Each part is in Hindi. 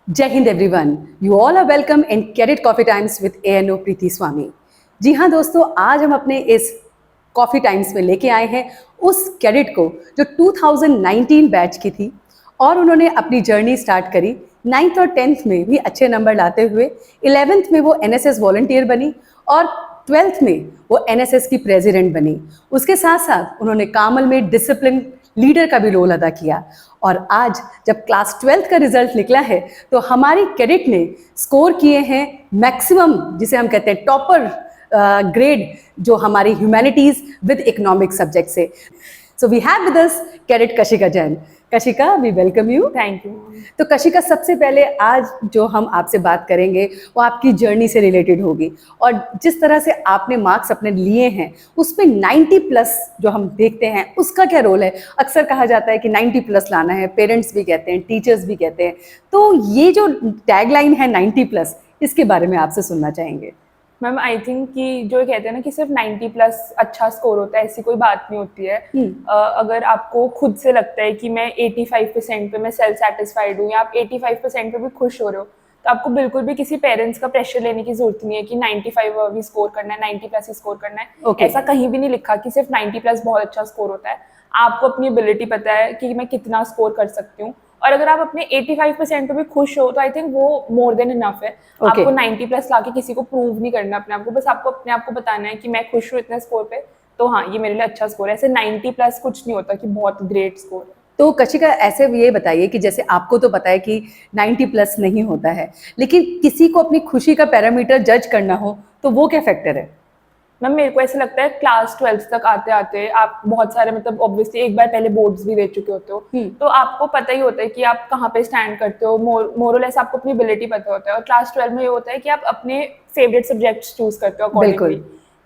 जय हिंद everyone, you all are welcome in cadet coffee times with ANO Preeti Swami. जी हाँ दोस्तों, आज हम अपने इस कॉफी टाइम्स में लेके आए हैं उस कैडेट को जो 2019 बैच की थी और उन्होंने अपनी जर्नी स्टार्ट करी 9th और 10th में भी अच्छे नंबर लाते हुए। 11th में वो एनएसएस वॉलंटियर बनी और 12th में वो एनएसएस की प्रेसिडेंट बनी। उसके साथ साथ उन्होंने कामल में डिसिप्लिन लीडर का भी रोल अदा किया। और आज जब क्लास 12th का रिजल्ट निकला है तो हमारी कैडेट ने स्कोर किए हैं मैक्सिमम, जिसे हम कहते हैं टॉपर ग्रेड, जो हमारी ह्यूमैनिटीज विद इकोनॉमिक सब्जेक्ट से। So we have with us cadet Kashika Jain. Kashika, we welcome you. Thank you. तो कशिका, सबसे पहले आज जो हम आपसे बात करेंगे वो आपकी जर्नी से रिलेटेड होगी और जिस तरह से आपने मार्क्स अपने लिए हैं उसमें 90 प्लस जो हम देखते हैं उसका क्या रोल है। अक्सर कहा जाता है कि 90 प्लस लाना है, पेरेंट्स भी कहते हैं, टीचर्स भी कहते हैं, तो ये जो टैगलाइन है 90 प्लस, इसके बारे में आपसे सुनना चाहेंगे। मैम, आई थिंक कि जो कहते हैं ना कि सिर्फ 90 प्लस अच्छा स्कोर होता है, ऐसी कोई बात नहीं होती है। अगर आपको खुद से लगता है कि मैं 85% पे मैं सेल्फ सेटिस्फाइड हूँ या आप 85% पे भी खुश हो रहे हो, तो आपको बिल्कुल भी किसी पेरेंट्स का प्रेशर लेने की जरूरत नहीं है कि 95 भी स्कोर करना है, 90 प्लस ही स्कोर करना है। Okay. ऐसा कहीं भी नहीं लिखा कि सिर्फ 90 प्लस बहुत अच्छा स्कोर होता है। आपको अपनी एबिलिटी पता है कि मैं कितना स्कोर कर सकती हूँ, और अगर आप अपने 85% पे भी खुश हो तो आई थिंक वो मोर देन इनफ है। आपको 90 प्लस लाके किसी को प्रूव नहीं करना अपने आप को, बस आपको अपने आप को बताना है कि मैं खुश हूँ इतने स्कोर पे, तो हाँ ये मेरे लिए अच्छा स्कोर है। ऐसे 90 प्लस कुछ नहीं होता कि बहुत ग्रेट स्कोर है। तो कशिका, ऐसे ये बताइए कि जैसे आपको तो पता है कि 90 प्लस नहीं होता है, लेकिन किसी को अपनी खुशी का पैरामीटर जज करना हो तो वो क्या फैक्टर है? मैम, मेरे को ऐसा लगता है क्लास 12th तक आते आते आप बहुत सारे, मतलब ऑब्वियसली एक बार पहले बोर्ड्स भी दे चुके होते हो, तो आपको पता ही होता है कि आप कहाँ पे स्टैंड करते हो। मोरलेस आपको अपनी एबिलिटी पता होता है। और क्लास 12 में ये होता है कि आप अपने फेवरेट सब्जेक्ट्स चूज करते हो अकॉर्डिंगली।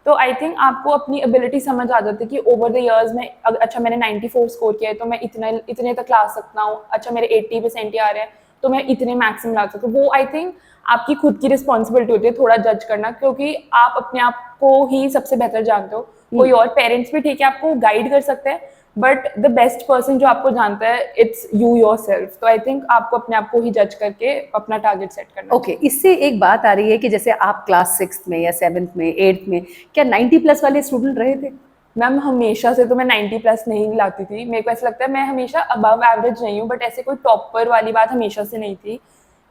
तो आई थिंक आपको अपनी एबिलिटी समझ आ जाती है कि ओवर द इयर्स में अच्छा मैंने 94 स्कोर किया है तो मैं इतने तक ला सकता हूँ। अच्छा मेरे 80% ही आ रहे हैं तो मैं इतने मैक्सिमम ला सकता हूँ। वो आई थिंक आपकी खुद की रिस्पॉन्सिबिलिटी होती है थोड़ा जज करना, क्योंकि आप अपने आप को ही सबसे बेहतर जानते हो। कोई और पेरेंट्स भी ठीक है आपको गाइड कर सकते हैं, बट द बेस्ट पर्सन जो आपको जानता है इट्स यू योरसेल्फ। तो आई थिंक आपको अपने आप को ही जज करके अपना टारगेट सेट करना। ओके, इससे एक बात आ रही है कि जैसे आप क्लास 6th में या 7th में 8th में क्या 90 प्लस वाले स्टूडेंट रहे थे? मैम, हमेशा से तो मैं 90 प्लस नहीं लाती थी। मेरे को ऐसा लगता है मैं हमेशा अबव एवरेज नहीं हूँ, बट ऐसे कोई टॉपर वाली बात हमेशा से नहीं थी।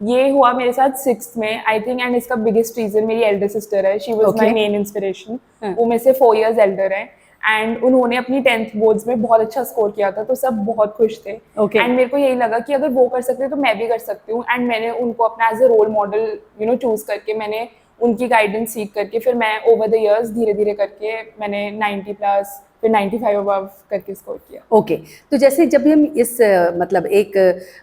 ये हुआ मेरे साथ 6th में आई थिंक, एंड इसका बिगेस्ट रीजन मेरी एल्डर सिस्टर है। She was my main inspiration. वो मेरे से 4 years एल्डर है एंड उन्होंने अपनी 10th बोर्ड्स में बहुत अच्छा स्कोर किया था, तो सब बहुत खुश थे। एंड मेरे को यही लगा कि अगर वो कर सकते हैं तो मैं भी कर सकती हूँ। एंड मैंने उनको अपना as a role model choose करके, मैंने उनकी गाइडेंस सीख करके फिर मैं ओवर द इयर्स धीरे धीरे करके मैंने 90 प्लस फिर 95 अबव करके स्कोर किया। ओके, तो जैसे जब भी हम इस मतलब एक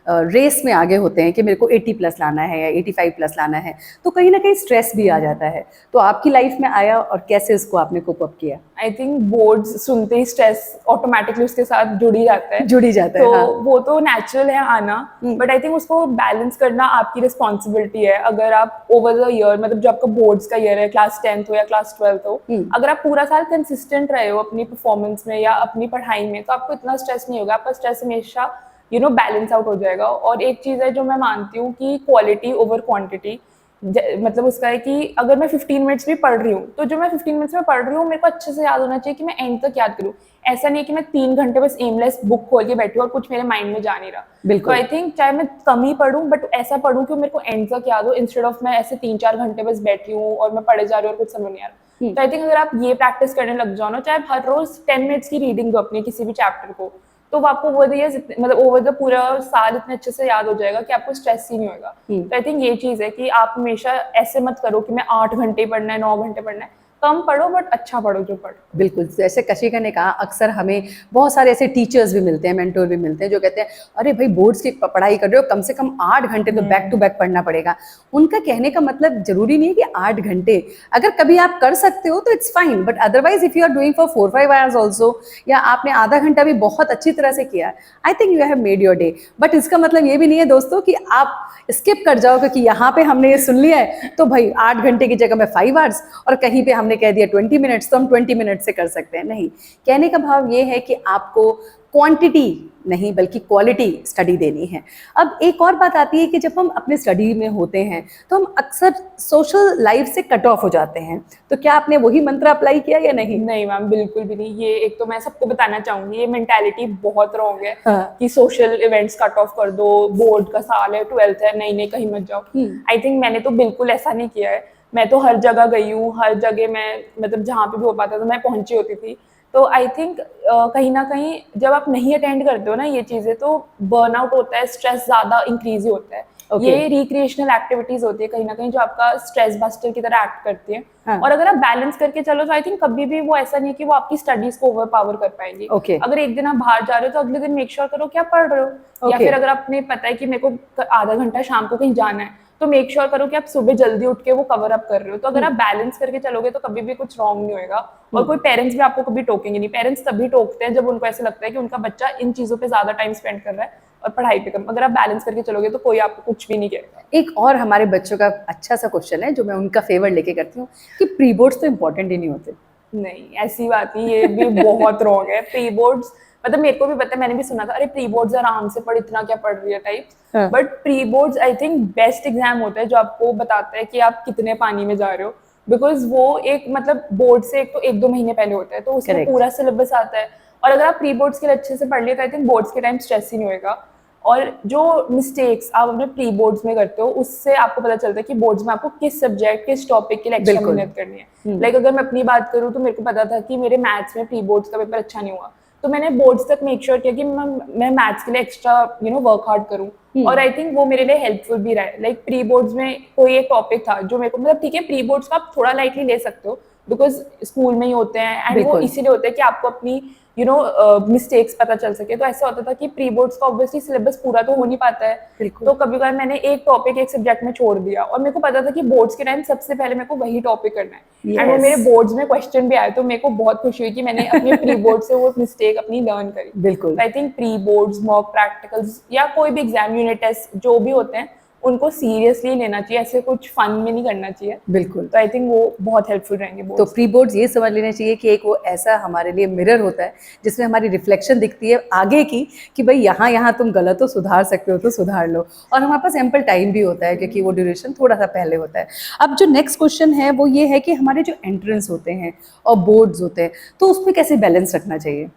रेस में आगे होते हैं कि मेरे को 80 प्लस लाना है या 85 प्लस लाना है, तो कहीं ना कहीं स्ट्रेस भी आ जाता है। तो आपकी लाइफ में आया और कैसे उसको आपने कोप अप किया? आई थिंक बोर्ड्स सुनते ही स्ट्रेस ऑटोमेटिकली उसके साथ जुड़ ही जाता है। तो हाँ। वो तो नेचुरल है आना, बट आई थिंक उसको बैलेंस करना आपकी रिस्पॉन्सिबिलिटी है। अगर आप ओवर द ईयर, मतलब जो आपका बोर्ड्स का ईयर है, क्लास 10th हो या क्लास 12th हो, अगर आप पूरा साल कंसिस्टेंट रहे हो अपनी परफॉर्मेंस में या अपनी पढ़ाई में, तो आपको इतना स्ट्रेस नहीं होगा। आपका स्ट्रेस हमेशा बैलेंस आउट हो जाएगा। और एक चीज़ है जो मैं मानती हूँ कि क्वालिटी ओवर क्वांटिटी, मतलब उसका है कि अगर मैं 15 मिनट्स भी पढ़ रही हूँ तो जो मैं 15 मिनट्स में पढ़ रही हूँ मेरे को अच्छे से याद होना चाहिए कि मैं एंड तक याद करूँ। ऐसा नहीं है कि मैं 3 घंटे बस एमलेस बुक खोल के बैठी हूँ और कुछ मेरे माइंड में जा नहीं रहा। तो आई थिंक चाहे मैं कम ही पढ़ूँ बट ऐसा पढ़ूँ कि मेरे को एंड तक याद हो, इंस्टेड ऑफ मैं ऐसे 3-4 घंटे बस बैठी हूँ और मैं पढ़े जा रही हूँ और कुछ समझ नहीं आ रहा। तो आई थिंक अगर आप ये प्रैक्टिस करने लग जाओ ना, चाहे हर रोज 10 मिनट्स की रीडिंग दो अपने किसी भी चैप्टर को, तो आपको मतलब ओवर द पूरा साल इतने अच्छे से याद हो जाएगा कि आपको स्ट्रेस ही नहीं होगा। तो आई थिंक ये चीज है कि आप हमेशा ऐसे मत करो कि मैं 8 घंटे पढ़ना है, 9 घंटे पढ़ना है। कम पढ़ो बट अच्छा पढ़ो जो पढ़ो। बिल्कुल, जैसे कशिका ने कहा, अक्सर हमें बहुत सारे ऐसे टीचर्स भी मिलते हैं, मेंटोर भी मिलते हैं जो कहते हैं अरे भाई बोर्ड्स की पढ़ाई कर रहे हो, कम से कम 8 घंटे तो बैक टू बैक पढ़ना पड़ेगा। उनका कहने का मतलब जरूरी नहीं है कि 8 घंटे, अगर कभी आप कर सकते हो तो it's fine, but otherwise if you are doing for 4-5 hours also, या आपने आधा घंटा भी बहुत अच्छी तरह से किया, I think you have made your day. But इसका मतलब ये भी नहीं है दोस्तों कि आप स्किप कर जाओ, क्योंकि यहाँ पे हमने ये सुन लिया है तो भाई 8 घंटे की जगह में 5 आवर्स, और कहीं पे हमने कह दिया 20 मिनट्स तो हम 20 मिनट से कर सकते हैं। नहीं, कहने का भाव ये है कि आपको क्वांटिटी नहीं बल्कि क्वालिटी स्टडी देनी है। अब एक और बात आती है कि जब हम अपने स्टडी में होते हैं तो हम अक्सर सोशल लाइफ से कट ऑफ हो जाते हैं, तो क्या आपने वही मंत्र अप्लाई किया या नहीं? नहीं मैम, बिल्कुल भी नहीं। ये एक तो मैं सबको बताना चाहूंगी, ये मेंटालिटी बहुत रॉन्ग है हाँ। कि सोशल इवेंट्स कट ऑफ कर दो, बोर्ड का साल है, 12th है, नहीं नहीं कहीं मत जाओ। आई थिंक मैंने तो बिल्कुल ऐसा नहीं किया है। मैं तो हर जगह गई हूँ, हर जगह मैं मतलब जहाँ पे भी हो पाता था मैं पहुंची होती थी। तो आई थिंक कहीं ना कहीं जब आप नहीं अटेंड करते हो ना ये चीजें, तो बर्नआउट होता है, स्ट्रेस ज्यादा इंक्रीज ही होता है। Okay. ये रिक्रिएशनल एक्टिविटीज होती है कहीं ना कहीं जो आपका स्ट्रेस बस्टर की तरह एक्ट करती है। हाँ. और अगर आप बैलेंस करके चलो तो आई थिंक कभी भी वो ऐसा नहीं है कि वो आपकी स्टडीज को ओवर पावर कर पाएंगी। Okay. अगर एक दिन आप बाहर जा रहे हो तो अगले दिन मेक श्योर करो कि आप पढ़ रहे हो। या Okay. फिर अगर आपने पता है कि मेरे को आधा घंटा शाम को कहीं जाना है तो मेक श्योर करो कि आप सुबह जल्दी उठ के वो कवर अप कर रहे हो। तो अगर आप बैलेंस करके चलोगे तो कभी भी कुछ रॉन्ग नहीं होएगा। और कोई पेरेंट्स भी आपको कभी टोकेंगे नहीं। पेरेंट्स तभी टोकते हैं जब उनको ऐसा लगता है कि उनका बच्चा इन चीजों पे ज्यादा टाइम स्पेंड कर रहा है और पढ़ाई पे कम। अगर आप बैलेंस करके चलोगे तो कोई आपको कुछ भी नहीं कहेगा। एक और हमारे बच्चों का अच्छा सा क्वेश्चन है जो मैं उनका फेवर लेके करती हूँ कि प्री बोर्ड्स तो इम्पोर्टेंट ही नहीं होते। नहीं, ऐसी बात नहीं, ये भी बहुत रॉन्ग है। प्री बोर्ड्स मतलब मेरे को भी पता है, मैंने भी सुना था अरे प्री बोर्ड्स आराम से पढ़, इतना क्या पढ़ रही है टाइप। हाँ. But pre boards I think best exam होता है जो आपको बताता है कि आप कितने पानी में जा रहे हो। बिकॉज वो एक मतलब बोर्ड से एक तो 1-2 महीने पहले होता है, तो उसमें Correct. पूरा सिलेबस आता है। और अगर आप प्री बोर्ड्स के लिए अच्छे से पढ़ लिए तो आई थिंक बोर्ड्स के टाइम स्ट्रेस ही नहीं होएगा। और जो मिस्टेक्स आप अपने प्री बोर्ड्स में करते हो उससे आपको पता चलता है कि बोर्ड्स में आपको किस सब्जेक्ट किस टॉपिक के लिए एक्स्ट्रा बिल्कुल. मेहनत करनी है। लाइक अगर मैं अपनी बात करूँ तो मेरे को पता था कि मेरे मैथ्स में प्री बोर्ड्स का पेपर अच्छा नहीं हुआ, तो मैंने बोर्ड्स तक मेक श्योर किया कि मैं मैथ्स के लिए एक्स्ट्रा वर्क हार्ड करूँ। और आई थिंक वो मेरे लिए हेल्पफुल भी रहा है। लाइक प्री बोर्ड्स में कोई एक टॉपिक था जो मेरे को मतलब ठीक है, प्री बोर्ड्स को आप थोड़ा लाइटली ले सकते हो बिकॉज स्कूल में ही होते हैं एंड वो बिल्कुल. इसीलिए होते हैं कि आपको अपनी मिस्टेक्स पता चल सके। तो ऐसा होता था कि प्री बोर्ड्स का ऑब्वियसली सिलेबस पूरा तो हो नहीं पाता है, बिल्कुल. तो कभी कभार मैंने एक टॉपिक एक सब्जेक्ट में छोड़ दिया और मेरे को पता था कि बोर्ड्स के टाइम सबसे पहले मेरे को वही टॉपिक करना है। एंड वो मेरे बोर्ड्स में क्वेश्चन भी आए तो मेरे को बहुत खुशी हुई कि मैंने अपने प्री बोर्ड से वो मिस्टेक अपनी लर्न करी। बिल्कुल. I think pre boards, mock practicals या कोई भी एग्जाम, यूनिट टेस्ट जो भी होते हैं उनको सीरियसली लेना चाहिए, ऐसे कुछ फन में नहीं करना चाहिए। बिल्कुल. तो आई थिंक वो बहुत हेल्पफुल रहेंगे। तो प्री बोर्ड्स ये समझ लेना चाहिए कि एक वो ऐसा हमारे लिए मिरर होता है जिसमें हमारी रिफ्लेक्शन दिखती है आगे की कि भाई यहाँ यहाँ तुम गलत हो, सुधार सकते हो तो सुधार लो। और हमारे पास एम्पल टाइम भी होता है क्योंकि वो ड्यूरेशन थोड़ा सा पहले होता है। अब जो नेक्स्ट क्वेश्चन है वो ये है कि हमारे जो एंट्रेंस होते हैं और बोर्ड्स होते हैं तो उसमें कैसे बैलेंस रखना चाहिए?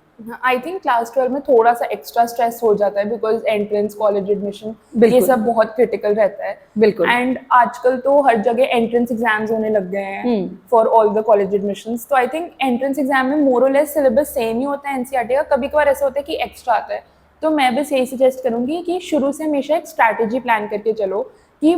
आई थिंक क्लास 12 में थोड़ा सा एक्स्ट्रा स्ट्रेस हो जाता है बिकॉज एंट्रेंस, कॉलेज एडमिशन, ये सब बहुत क्रिटिकल रहता है। बिल्कुल. एंड आजकल तो हर जगह एंट्रेंस एग्जाम्स होने लग गए हैं for all the college admissions. तो आई थिंक एंट्रेंस एग्जाम में मोर और लेस सिलेबस सेम ही होता है एनसीईआरटी का। कभी कभार ऐसा होता है कि एक्स्ट्रा आता है, तो मैं बस यही सजेस्ट करूंगी कि शुरू से हमेशा एक स्ट्रैटेजी प्लान करके चलो कि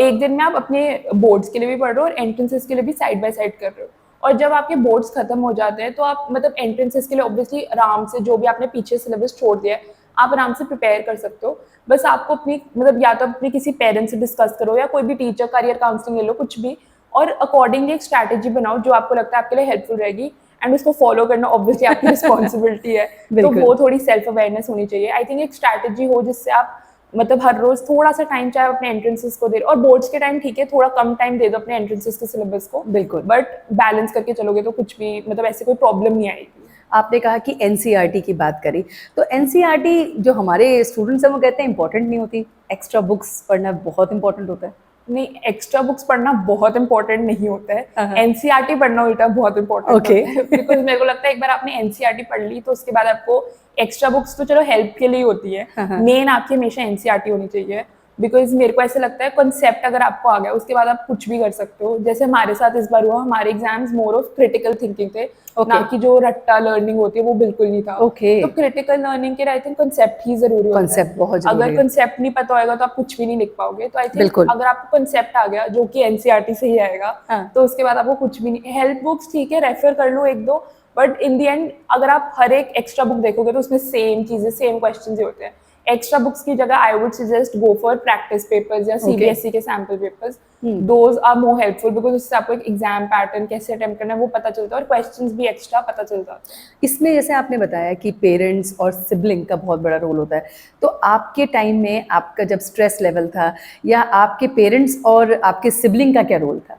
एक दिन में आप अपने बोर्ड्स के लिए भी पढ़ रहे हो और एंट्रेंसेस के लिए भी साइड बाय साइड कर रहे हो। और जब आपके बोर्ड्स खत्म हो जाते हैं तो आप मतलब एंट्रेंसेस के लिए ऑब्वियसली आराम से जो भी आपने पीछे सिलेबस छोड़ दिया है आप आराम से प्रिपेयर कर सकते हो। बस आपको अपनी मतलब या तो अपने किसी पेरेंट्स से डिस्कस करो या कोई भी टीचर, करियर काउंसलिंग ले लो, कुछ भी, और अकॉर्डिंगली एक स्ट्रैटेजी बनाओ जो आपको लगता है आपके लिए हेल्पफुल रहेगी। एंड उसको फॉलो करना ऑब्वियसली आपकी रिस्पॉन्सिबिलिटी है। तो वो थोड़ी सेल्फ अवेयरनेस होनी चाहिए। आई थिंक एक स्ट्रैटेजी हो जिससे आप मतलब हर रोज थोड़ा सा टाइम चाहे अपने एंट्रेंसेस को दे और बोर्ड्स के टाइम ठीक है थोड़ा कम टाइम दे दो अपने एंट्रेंसेस के सिलेबस को। बिल्कुल. बट बैलेंस करके चलोगे तो कुछ भी मतलब ऐसे कोई प्रॉब्लम नहीं आएगी। आपने कहा कि एनसीईआरटी की बात करी, तो एनसीईआरटी जो हमारे स्टूडेंट्स हैं वो कहते हैं इंपॉर्टेंट नहीं होती, एक्स्ट्रा बुक्स पढ़ना बहुत इंपॉर्टेंट होता है। नहीं, एक्स्ट्रा बुक्स पढ़ना बहुत इंपॉर्टेंट नहीं होता है। एनसीईआरटी पढ़ना उल्टा बहुत इंपॉर्टेंट होता है। बिकॉज मेरे को लगता है एक बार आपने एनसीईआरटी पढ़ ली तो उसके बाद आपको एक्स्ट्रा बुक्स तो चलो हेल्प के लिए होती है, मेन आपकी हमेशा एनसीईआरटी होनी चाहिए। बिकॉज मेरे को ऐसा लगता है कॉन्सेप्ट अगर आपको आ गया उसके बाद आप कुछ भी कर सकते हो। जैसे हमारे साथ इस बार हुआ, हमारे exams more of critical thinking थे, ना कि जो रट्टा लर्निंग होती है वो बिल्कुल नहीं था। तो क्रिटिकल लर्निंग के लिए आई थिंक कॉन्सेप्ट ही जरूरी होता है। कॉन्सेप्ट बहुत जरूरी है। अगर कॉन्सेप्ट नहीं पता होगा तो आप कुछ भी नहीं लिख पाओगे। तो आई थिंक अगर आपको कॉन्सेप्ट आ गया जो कि एनसीईआरटी से ही आएगा तो उसके बाद आपको कुछ भी नहीं, हेल्प बुक्स ठीक है रेफर कर लो एक दो, बट इन द एंड अगर आप हर एक एक्स्ट्रा बुक देखोगे तो उसमें सेम चीजें, सेम क्वेश्चंस ही होते हैं। एक्स्ट्रा बुक्स की जगह I would suggest go for practice papers या सीबीएसई के sample papers. Those are more helpful because उससे आपको एक एग्जाम पैटर्न कैसे अटेम्प्ट करना है वो पता चलता है और क्वेश्चंस भी एक्स्ट्रा पता चल जाता है। इसमें जैसे आपने बताया कि पेरेंट्स और सिबलिंग का बहुत बड़ा रोल होता है, तो आपके टाइम में आपका जब स्ट्रेस लेवल था या आपके पेरेंट्स और आपके सिबलिंग का क्या रोल था?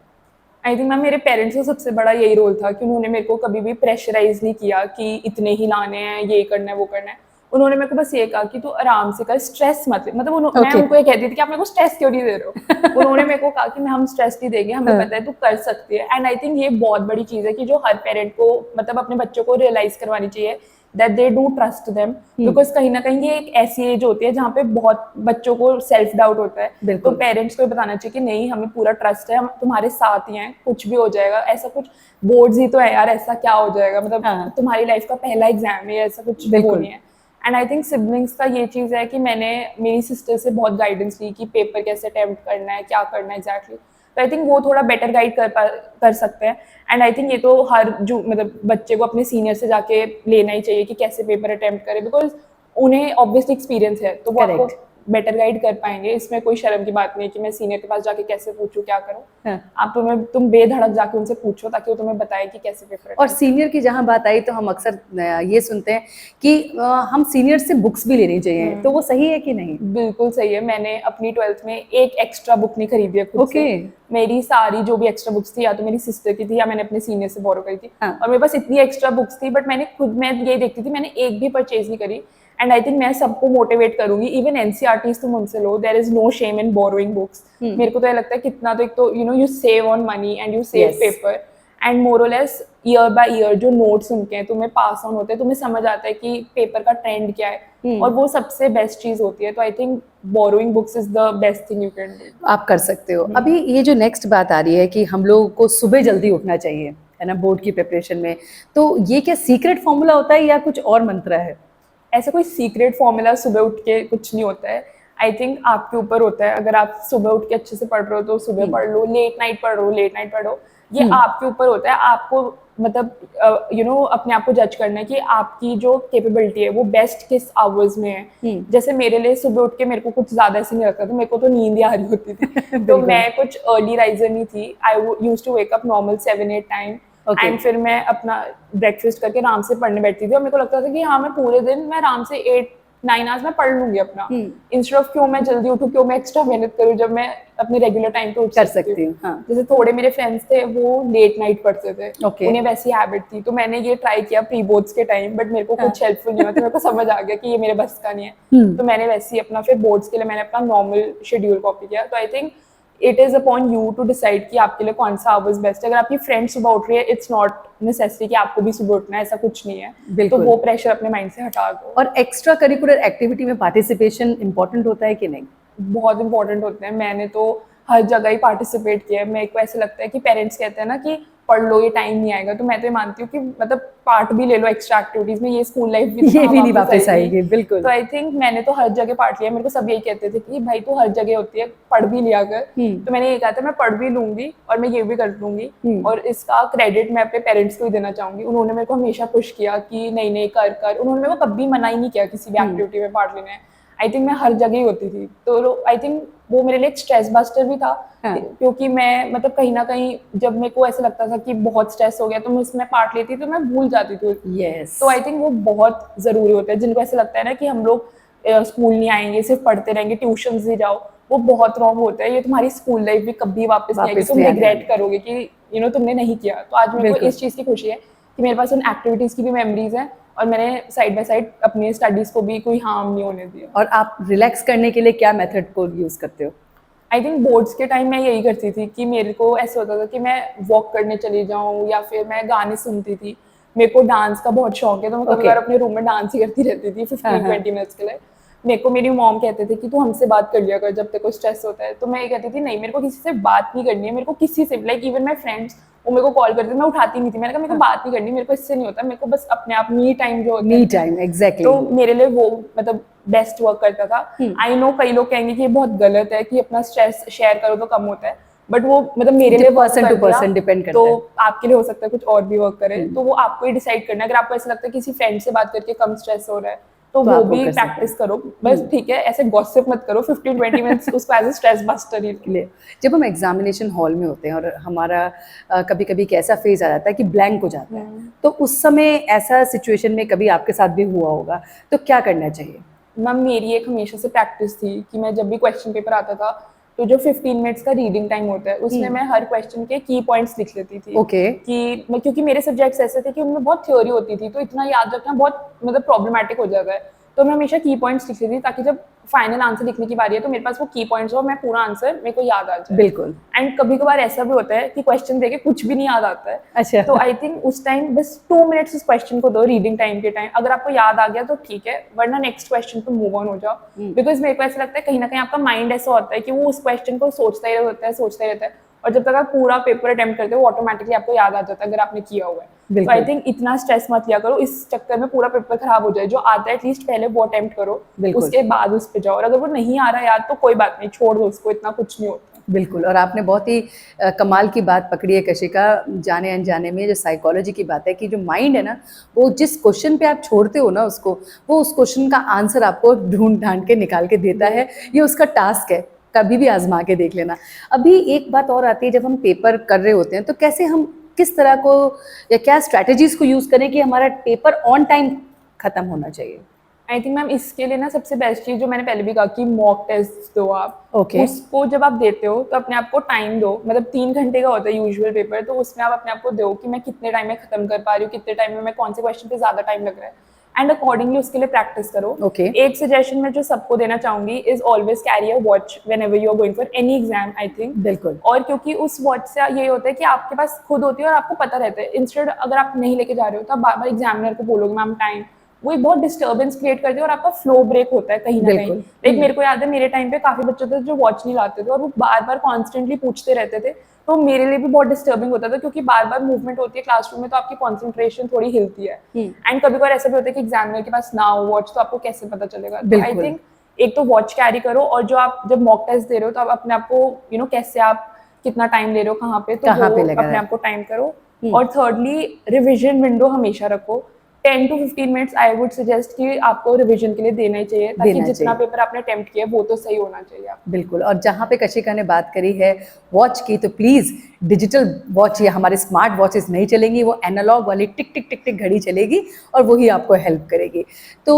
आई थिंक मैम मेरे पेरेंट्स का सबसे बड़ा यही रोल था कि उन्होंने मेरे को कभी भी प्रेशराइज नहीं किया कि इतने ही लाने हैं, ये करना है, वो करना है। उन्होंने मेरे को बस ये कहा कि तू आराम से कर, स्ट्रेस मत ले। मतलब मैं Okay. उनको ये कहती थी कि आप मेरे को स्ट्रेस क्यों नहीं दे रहे हो। उन्होंने मेरे को कहा कि हम स्ट्रेस नहीं देंगे, हमें पता है तू कर सकती है। एंड आई थिंक ये बहुत बड़ी चीज़ है कि जो हर पेरेंट को मतलब अपने बच्चों को रियलाइज करवानी चाहिए that they do trust them, because कहीं ना कहीं ये एक ऐसी एज होती है जहाँ पे बहुत बच्चों को सेल्फ डाउट होता है। तो बिल्कुल। पेरेंट्स को ये बताना चाहिए कि नहीं, हमें पूरा ट्रस्ट है, हम तुम्हारे साथ ही हैं, कुछ भी हो जाएगा। ऐसा कुछ बोर्ड्स ही तो है यार, ऐसा क्या हो जाएगा, मतलब हाँ। तुम्हारी लाइफ का पहला एग्जाम है, ऐसा कुछ वो बिल्कुल। नहीं है। एंड आई थिंक सिबलिंग्स का ये चीज़ है कि मैंने मेरी सिस्टर से बहुत गाइडेंस ली कि पेपर कैसे अटेम्प्ट करना है, क्या करना है एग्जैक्टली। तो आई थिंक वो थोड़ा बेटर गाइड कर सकते हैं। एंड आई थिंक ये तो हर जो मतलब बच्चे को अपने सीनियर से जाके लेना ही चाहिए कि कैसे पेपर अटेम्प्ट करें, बिकॉज उन्हें ऑब्वियसली एक्सपीरियंस है, तो वो आपको Correct. बेटर गाइड कर पाएंगे। इसमें कोई शर्म की बात नहीं है कि मैं सीनियर के पास जाके कैसे पूछूं, क्या करूं। हाँ। आप तुम बेधड़क जाके उनसे पूछो ताकि वो तुम्हें बताए कि कैसे पेपर। और सीनियर की जहाँ बात आई तो हम अक्सर ये सुनते हैं कि हम सीनियर से बुक्स भी लेनी चाहिए, तो वो सही है कि नहीं? बिल्कुल सही है। मैंने अपनी 12th में एक एक्स्ट्रा बुक नहीं खरीदी है खुद से। Okay. मेरी सारी जो भी एक्स्ट्रा बुक्स थी या तो मेरी सिस्टर की थी या मैंने अपने सीनियर से बोरो करी थी। हाँ। और मेरे पास इतनी एक्स्ट्रा बुक्स थी, बट मैं ये देखती थी, मैंने एक भी परचेज नहीं करी। एंड आई थिंक मैं सबको मोटिवेट करूंगी, इवन एनसीईआरटीज तुम उनसे लो, there is no shame in borrowing books. मेरे को तो ये लगता है कितना, तो एक तो you save on money and you save Yes. Paper, and more और लेस ईयर बाय ईयर जो नोट्स उनके हैं तुम्हें पास ऑन होते हैं, तुम्हें समझ आता है कि पेपर का ट्रेंड क्या है, और वो सबसे बेस्ट चीज होती है। तो I think borrowing books is the best thing you can do. आप कर सकते हो। अभी ये जो नेक्स्ट बात आ रही है कि हम लोगों को सुबह जल्दी उठना चाहिए, है ना, बोर्ड की प्रिपरेशन में, तो ये क्या सीक्रेट फॉर्मूला होता है या कुछ और मंत्र है? ऐसा कोई सीक्रेट फॉर्मूला सुबह उठ के कुछ नहीं होता है। आई थिंक आपके ऊपर होता है। अगर आप सुबह उठ के अच्छे से पढ़ रहे हो तो सुबह पढ़ लो, लेट नाइट पढ़ रहे हो लेट नाइट पढ़ो, ये आपके ऊपर होता है। आपको मतलब अपने आप को जज करना है कि आपकी जो कैपेबिलिटी है वो बेस्ट किस आवर्स में है। जैसे मेरे लिए सुबह उठ के मेरे को कुछ ज्यादा ऐसे नहीं लगता था, मेरे को तो नींद ही आ रही होती थी। तो मैं कुछ अर्ली राइजर नहीं थी। I used to wake up normal 7-8 time, and फिर मैं अपना ब्रेकफास्ट करके आराम से पढ़ने बैठती थी। और मेरे को लगता था कि हाँ, मैं पूरे दिन मैं आराम से 8-9 आवर्स में पढ़ लूंगी अपना। इंस्टेड ऑफ क्यों मैं जल्दी उठूं, क्यों मैं एक्स्ट्रा मेहनत करूं जब मैं अपने रेगुलर टाइम पे उठ कर सकती हूँ। हाँ। जैसे थोड़े मेरे फ्रेंड्स थे वो लेट नाइट पढ़ते थे, Okay. उन्हें वैसी हैबिट थी। तो मैंने ये ट्राई किया प्री बोर्ड्स के टाइम, बट मेरे को कुछ हेल्पफुल नहीं हुआ। तो मेरे को समझ आ गया कि ये मेरे बस का नहीं है। तो मैंने वैसे ही अपना फिर बोर्ड्स के लिए मैंने अपना नॉर्मल शेड्यूल कॉपी किया। तो I think it is upon you to decide कि आपके लिए कौन सा आवर्स बेस्ट है। अगर आपकी फ्रेंड सुबह उठ रही है, इट्स नॉट नेसेसरी कि आपको भी सुबह उठना है, ऐसा कुछ नहीं है। तो वो प्रेशर अपने माइंड से हटा दो। और एक्स्ट्रा करिकुलर एक्टिविटी में पार्टिसिपेशन इंपॉर्टेंट होता है कि नहीं? बहुत इंपॉर्टेंट होते हैं। मैंने तो हर जगह ही पार्टिसिपेट किया है। मेरे को ऐसा लगता है कि पेरेंट्स कहते हैं ना कि पढ़ लो, ये टाइम नहीं आएगा, तो मैं तो ये मानती हूँ कि मतलब पार्ट भी ले लो एक्स्ट्रा एक्टिविटीज में, ये स्कूल लाइफ भी ये भी नहीं वापस आएगी। बिल्कुल। तो आई थिंक मैंने तो हर जगह पार्ट लिया। मेरे को सब यही कहते थे कि भाई तू हर जगह होती है, पढ़ भी लिया कर। तो मैंने ये कहा था मैं पढ़ भी लूंगी और मैं ये भी कर लूंगी। और इसका क्रेडिट मैं अपने पेरेंट्स को ही देना चाहूंगी। उन्होंने मेरे को हमेशा पुश किया कि नहीं नहीं कर कर। उन्होंने मेरे को कभी मना ही नहीं किया किसी भी एक्टिविटी में पार्ट लेने। आई थिंक मैं हर जगह ही होती थी। तो आई थिंक वो मेरे लिए एक स्ट्रेस बस्टर भी था। हाँ। क्योंकि मैं मतलब कहीं ना कहीं जब मेरे को ऐसा लगता था कि बहुत स्ट्रेस हो गया तो मैं उसमें पार्ट लेती तो मैं भूल जाती थी। yes. तो आई थिंक वो बहुत जरूरी होता है। जिनको ऐसा लगता है ना कि हम लोग स्कूल नहीं आएंगे, सिर्फ पढ़ते रहेंगे, ट्यूशन ही जाओ, वो बहुत रॉन्ग होता है। ये तुम्हारी स्कूल लाइफ भी कभी वापस नहीं आएगी। तुम रिग्रेट करोगे कि तुमने नहीं किया। तो आज मेरे को इस चीज की खुशी है कि मेरे पास उन एक्टिविटीज की भी मेमोरीज है और मैंने साइड बाय साइड अपनी स्टडीज को भी कोई हार्म नहीं होने दिया। और आप रिलैक्स करने के लिए क्या मेथड को यूज करते हो? आई थिंक बोर्ड्स के टाइम मैं यही करती थी कि मेरे को ऐसा होता था कि मैं वॉक करने चली जाऊँ या फिर मैं गाने सुनती थी। मेरे को डांस का बहुत शौक है, तो मैं कभी बार अपने रूम में डांस ही करती रहती थी 15-20 मिनट्स के लिए। मेरे को मेरी मॉम कहते थे कि तू हमसे बात कर लिया कर जब तेरे को स्ट्रेस होता है। तो मैं ये कहती थी नहीं, मेरे को किसी से बात नहीं करनी है। मेरे को किसी से लाइक इवन माय फ्रेंड्स वो मेरे को कॉल करते थे, मैं उठाती नहीं थी। मैंने कहा मेरे को बात नहीं करनी, मेरे को इससे नहीं होता। मेरे को बस अपने आप मी टाइम जो होता है, मी टाइम, एग्जैक्टली। तो मेरे लिए वो मतलब बेस्ट वर्क करता था। आई नो कई लोग कहेंगे कि ये बहुत गलत है कि अपना स्ट्रेस शेयर करो तो कम होता है, बट वो मतलब मेरे लिए पर्सन टू पर्सन डिपेंड करता है। तो आपके लिए हो सकता है कुछ और भी वर्क करे। तो वो आपको ही डिसाइड करना है। अगर आपको ऐसा लगता है किसी फ्रेंड से बात करके कम स्ट्रेस हो रहा है तो वो भी प्रैक्टिस करो। बस ठीक है, ऐसे गॉसिप मत करो 15-20 मिनट्स उसको एज ए स्ट्रेस बस्टर ही ले। जब हम एग्जामिनेशन हॉल में होते हैं और हमारा कभी कभी कैसा फेज आ जाता है कि ब्लैंक हो जाता है, तो उस समय ऐसा सिचुएशन में कभी आपके साथ भी हुआ होगा, तो क्या करना चाहिए? मैम मेरी एक हमेशा से प्रैक्टिस थी कि मैं जब भी क्वेश्चन पेपर आता था तो जो 15 मिनट्स का रीडिंग टाइम होता है उसमें मैं हर क्वेश्चन के की पॉइंट्स लिख लेती थी ओके। क्योंकि मेरे सब्जेक्ट्स ऐसे थे कि उनमें बहुत थ्योरी होती थी, तो इतना याद रखना बहुत मतलब प्रॉब्लमेटिक हो जाता है। तो मैं हमेशा की पॉइंट्स लिख लेती थी ताकि जब फाइनल आंसर लिखने की बारी है तो मेरे पास वो की पॉइंट्स हो और मैं पूरा आंसर मेरे को याद आ जाए। बिल्कुल। एंड कभी कभार ऐसा भी होता है कि क्वेश्चन देके कुछ भी नहीं याद आता है, अच्छा। तो आई थिंक उस टाइम बस 2 मिनट्स उस क्वेश्चन को दो रीडिंग टाइम के टाइम, अगर आपको याद आ गया तो ठीक है, वरना नेक्स्ट क्वेश्चन पे मूव ऑन हो जाओ। बिकॉज मेरे को ऐसा लगता है कहीं ना कहीं आपका माइंड ऐसा होता है कि वो उस क्वेश्चन को सोचता ही रहता है और जब तक आप पूरा पेपर अटेम्प्ट करते हो ऑटोमेटिकली आपको याद आ जाता है अगर आपने किया हुआ है। तो बिल्कुल। आई थिंक इतना स्ट्रेस मत लिया करो इस चक्कर में पूरा पेपर खराब हो जाए, जो आता है एटलीस्ट पहले वो अटेम्प्ट करो, बिल्कुल। उसके बाद उस पे जाओ, और अगर वो नहीं आ रहा याद तो कोई बात नहीं, छोड़ दो उसको, इतना कुछ नहीं होता। बिल्कुल। और आपने बहुत ही कमाल की बात पकड़ी है कशिका, जाने अनजाने में जो साइकोलॉजी की बात है कि जो माइंड है ना, वो जिस क्वेश्चन पे आप छोड़ते हो ना उसको, वो उस क्वेश्चन का आंसर आपको ढूंढ ढांड के निकाल के देता है। ये उसका टास्क है, कभी भी आजमा के देख लेना। अभी एक बात और आती है, जब हम पेपर कर रहे होते हैं तो कैसे हम किस तरह को या क्या स्ट्रैटेजीज को यूज करें कि हमारा पेपर ऑन टाइम खत्म होना चाहिए? आई थिंक मैम इसके लिए ना सबसे बेस्ट चीज़ जो मैंने पहले भी कहा कि मॉक टेस्ट दो आप। Okay. उसको जब आप देते हो तो अपने आप को टाइम दो, मतलब 3 घंटे का होता है यूजुअल पेपर, तो उसमें आप अपने आप को दो कि मैं कितने टाइम में खत्म कर पा रही हूँ, कितने टाइम में मैं कौन से क्वेश्चन पे ज़्यादा टाइम लग रहा है, एंड अकॉर्डिंगली उसके लिए प्रैक्टिस करो। Okay. एक सजेशन मैं जो सबको देना चाहूंगी is always carry a watch whenever you are going for any exam, I think. बिल्कुल। और क्योंकि उस वॉच से ये होता है कि आपके पास खुद होती है और आपको पता रहता है, इंस्टेड अगर आप नहीं लेके जा रहे हो तो आप बार बार एग्जामिनर को बोलोगे मैम टाइम, वो एक बहुत डिस्टर्बेंस क्रिएट करती है और आपका फ्लो ब्रेक होता है कहीं ना कहीं। बिल्कुल। लाइक मेरे को याद है मेरे टाइम पे काफी बच्चे थे जो वॉच नहीं लाते थे और वो बार बार कॉन्स्टेंटली पूछते रहते थे, तो मेरे लिए भी बहुत डिस्टर्बिंग होता था क्योंकि बार बार मूवमेंट होती है क्लासरूम में तो आपकी कॉन्सेंट्रेशन थोड़ी हिलती है। एंड कभी कभार ऐसा भी होता है कि एग्जामिनर के पास ना हो वॉच तो आपको कैसे पता चलेगा। तो आई बिल्कुल। थिंक एक तो वॉच कैरी करो, और जो आप जब मॉक टेस्ट दे रहे हो तो आप अपने आप को कैसे आप कितना टाइम ले रहे हो कहाँ पे, तो कहाँ वो पे लगा अपने है? आप को टाइम करो। और थर्डली रिविजन विंडो हमेशा रखो, 10 to 15 minutes I would suggest कि आपको रिवीजन के लिए देना ही चाहिए, ताकि देना जितना चाहिए। पेपर आपने अटेम्प्ट किया वो तो सही होना चाहिए आपको। बिल्कुल। और जहाँ पे कशिका ने बात करी है वॉच की, तो प्लीज़ डिजिटल वॉच या हमारे स्मार्ट वॉचेस नहीं चलेंगी, वो एनालॉग वाली टिक टिक टिक टिक घड़ी चलेगी और वही आपको हेल्प करेगी। तो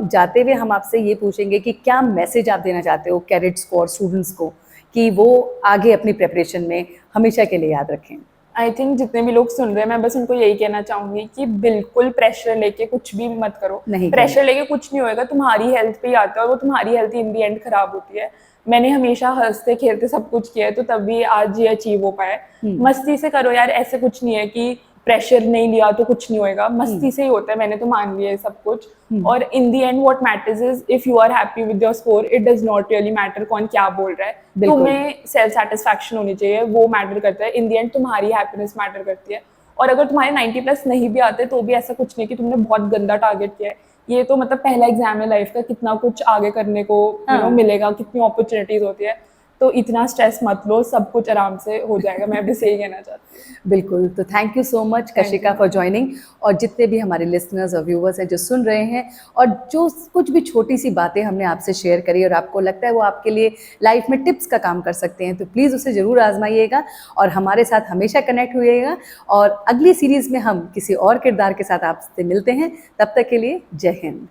जाते हुए हम आपसे ये पूछेंगे कि क्या मैसेज आप देना चाहते हो कैडेट्स को और स्टूडेंट्स को कि वो आगे अपनी प्रिपरेशन में हमेशा के लिए याद रखें? आई थिंक जितने भी लोग सुन रहे हैं मैं बस उनको यही कहना चाहूंगी कि बिल्कुल प्रेशर लेके कुछ भी मत करो। नहीं प्रेशर लेके कुछ नहीं होएगा, तुम्हारी हेल्थ पे ही आता है और वो तुम्हारी हेल्थ इन दी एंड खराब होती है। मैंने हमेशा हंसते खेलते सब कुछ किया है तो तभी आज ये अचीव हो पाया है। मस्ती से करो यार, ऐसे कुछ नहीं है कि प्रेशर नहीं लिया तो कुछ नहीं होएगा, मस्ती से ही होता है, मैंने तो मान लिया है सब कुछ। और in the end what matters is if you are happy with your score, it does not really matter कौन क्या बोल रहा है, बिल्कुल। तुम्हें सेल्फ सेटिस्फैक्शन होनी चाहिए, वो मैटर करता है। इन दी एंड तुम्हारी हैप्पीनेस मैटर करती है। और अगर तुम्हारे 90 प्लस नहीं भी आते तो भी ऐसा कुछ नहीं कि तुमने बहुत गंदा टारगेट किया है। ये तो मतलब पहला एग्जाम है लाइफ का, कितना कुछ आगे करने को हाँ। मिलेगा, कितनी अपॉर्चुनिटीज होती है, तो इतना स्ट्रेस मत लो, सब कुछ आराम से हो जाएगा। मैं भी सही कहना चाहती हूँ। बिल्कुल। तो thank you so much Thank Kashika you. For joining. और जितने भी हमारे लिसनर्स और व्यूवर्स हैं जो सुन रहे हैं और जो कुछ भी छोटी सी बातें हमने आपसे शेयर करी और आपको लगता है वो आपके लिए लाइफ में टिप्स का काम कर सकते हैं, तो प्लीज़ उसे ज़रूर आजमाइएगा और हमारे साथ हमेशा कनेक्ट हुइएगा। और अगली सीरीज़ में हम किसी और किरदार के साथ आपसे मिलते हैं। तब तक के लिए जय हिंद।